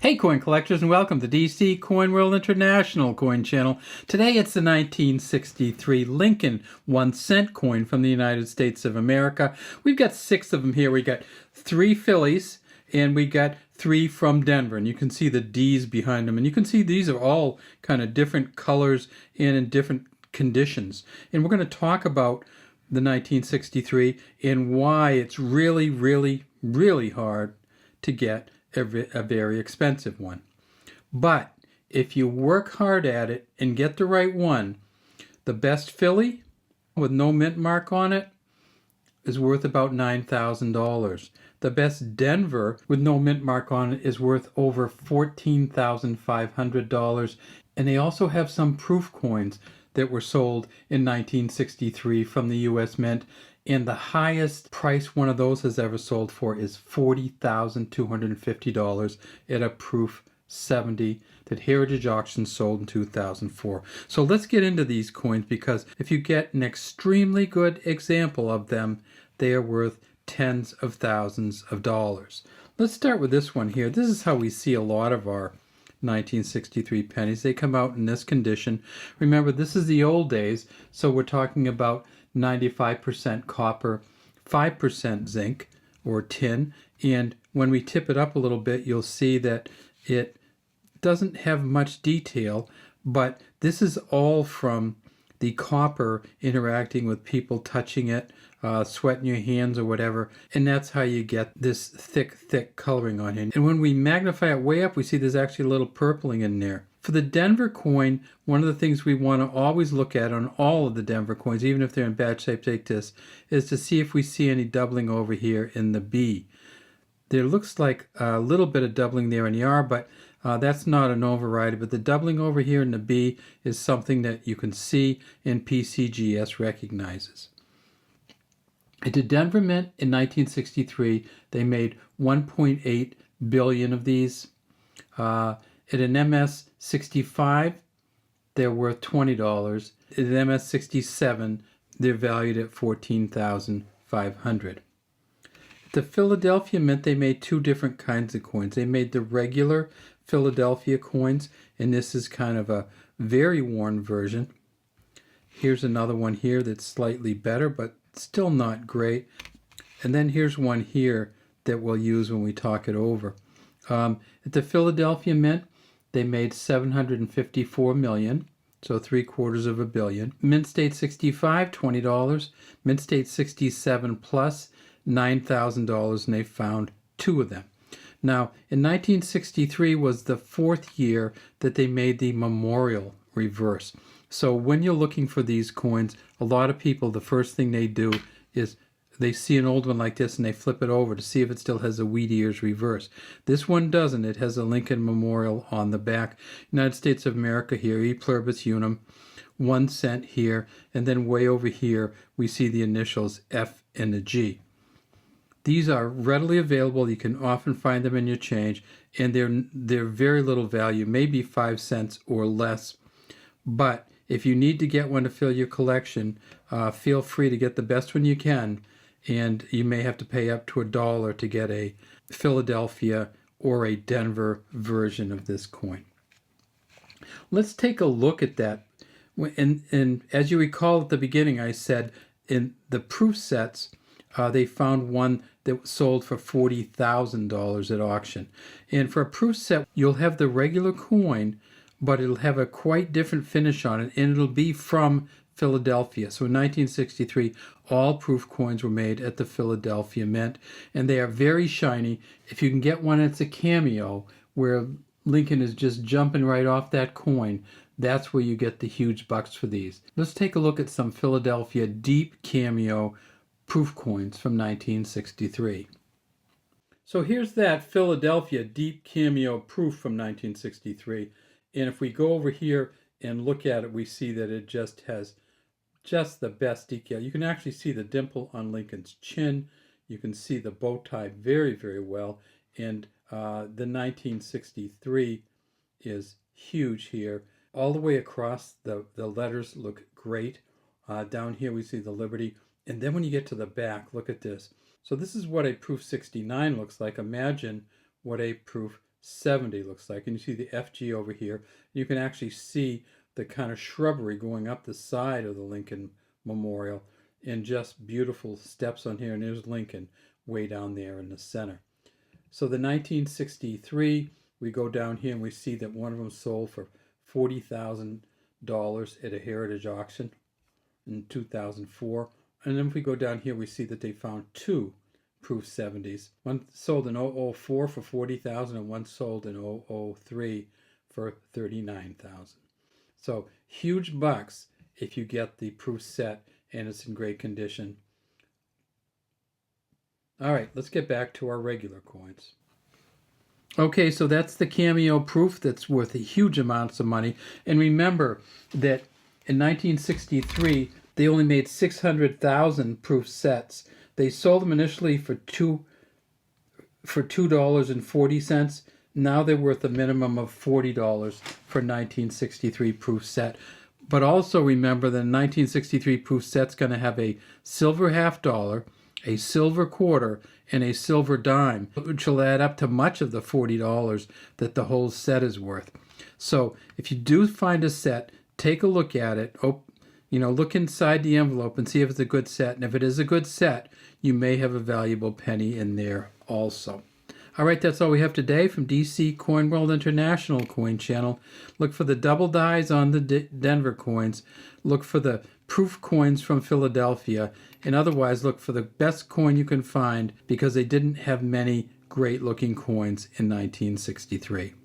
Hey coin collectors, and welcome to DC Coin World International Coin Channel. Today it's the 1963 Lincoln 1-cent coin from the United States of America. We've got 6 of them here. We got 3 Phillies and we got 3 from Denver, and you can see the D's behind them, and you can see these are all kind of different colors and in different conditions. And we're going to talk about the 1963 and why it's really hard to get a very expensive one. But if you work hard at it and get the right one, the best Philly with no mint mark on it is worth about $9,000. The best Denver with no mint mark on it is worth over $14,500. And they also have some proof coins that were sold in 1963 from the U.S. Mint. And the highest price one of those has ever sold for is $40,250 at a proof 70 that Heritage Auction sold in 2004. So let's get into these coins, because if you get an extremely good example of them, they are worth tens of thousands of dollars. Let's start with this one here. This is how we see a lot of our 1963 pennies. They come out in this condition. Remember, this is the old days, so we're talking about 95% copper, 5% zinc or tin. And when we tip it up a little bit, you'll see that it doesn't have much detail, but this is all from the copper interacting with people touching it, sweating your hands or whatever, and that's how you get this thick coloring on it. And when we magnify it way up, we see there's actually a little purpling in there. For the Denver coin, one of the things we want to always look at on all of the Denver coins, even if they're in bad shape like this, is to see if we see any doubling over here in the B. There looks like a little bit of doubling there in the R, but that's not an override. But the doubling over here in the B is something that you can see and PCGS recognizes. At the Denver Mint in 1963, they made 1.8 billion of these. At an MS-65, they're worth $20. At an MS-67, they're valued at $14,500. The Philadelphia Mint, they made 2 different kinds of coins. They made the regular Philadelphia coins, and this is kind of a very worn version. Here's another one here that's slightly better, but still not great. And then here's one here that we'll use when we talk it over. At the Philadelphia Mint, they made 754 million, so 3/4 billion. Mint State 65, $20. Mint State 67 plus, $9,000, and they found 2 of them. Now, in 1963 was the 4th year that they made the memorial reverse. So when you're looking for these coins, a lot of people, the first thing they do is they see an old one like this and they flip it over to see if it still has a wheat ears reverse. This one doesn't. It has a Lincoln Memorial on the back. United States of America here, E pluribus unum, 1 cent here, and then way over here we see the initials F and a G. These are readily available. You can often find them in your change, and they're very little value, maybe 5 cents or less. But if you need to get one to fill your collection, feel free to get the best one you can, and you may have to pay up to $1 to get a Philadelphia or a Denver version of this coin. Let's take a look at that. And as you recall at the beginning, I said in the proof sets, they found one that sold for $40,000 at auction. And for a proof set, you'll have the regular coin, but it'll have a quite different finish on it, and it'll be from Philadelphia. So in 1963, all proof coins were made at the Philadelphia Mint, and they are very shiny. If you can get one that's a Cameo, where Lincoln is just jumping right off that coin, that's where you get the huge bucks for these. Let's take a look at some Philadelphia Deep Cameo proof coins from 1963. So here's that Philadelphia Deep Cameo proof from 1963. And if we go over here and look at it, we see that it just has the best detail. You can actually see the dimple on Lincoln's chin. You can see the bow tie very well. And the 1963 is huge here. All the way across, the letters look great. Down here we see the Liberty. And then when you get to the back, look at this. So this is what a proof 69 looks like. Imagine what a proof 70 looks like. And you see the FG over here. You can actually see the kind of shrubbery going up the side of the Lincoln Memorial, and just beautiful steps on here. And there's Lincoln way down there in the center. So the 1963, we go down here and we see that one of them sold for $40,000 at a heritage auction in 2004. And then if we go down here, we see that they found two proof 70s. One sold in 004 for $40,000 and one sold in 003 for $39,000. So huge bucks if you get the proof set and it's in great condition. All right, let's get back to our regular coins. Okay, so that's the Cameo proof that's worth a huge amounts of money. And remember that in 1963, they only made 600,000 proof sets. They sold them initially for $2.40. Now they're worth a minimum of $40 for 1963 proof set. But also remember that 1963 proof set's going to have a silver $half, a silver quarter, and a silver dime, which will add up to much of the $40 that the whole set is worth. So if you do find a set, take a look at it. Look inside the envelope and see if it's a good set. And if it is a good set, you may have a valuable penny in there also. All right, that's all we have today from DC Coin World International Coin Channel. Look for the double dies on the Denver coins. Look for the proof coins from Philadelphia. And otherwise, look for the best coin you can find because they didn't have many great looking coins in 1963.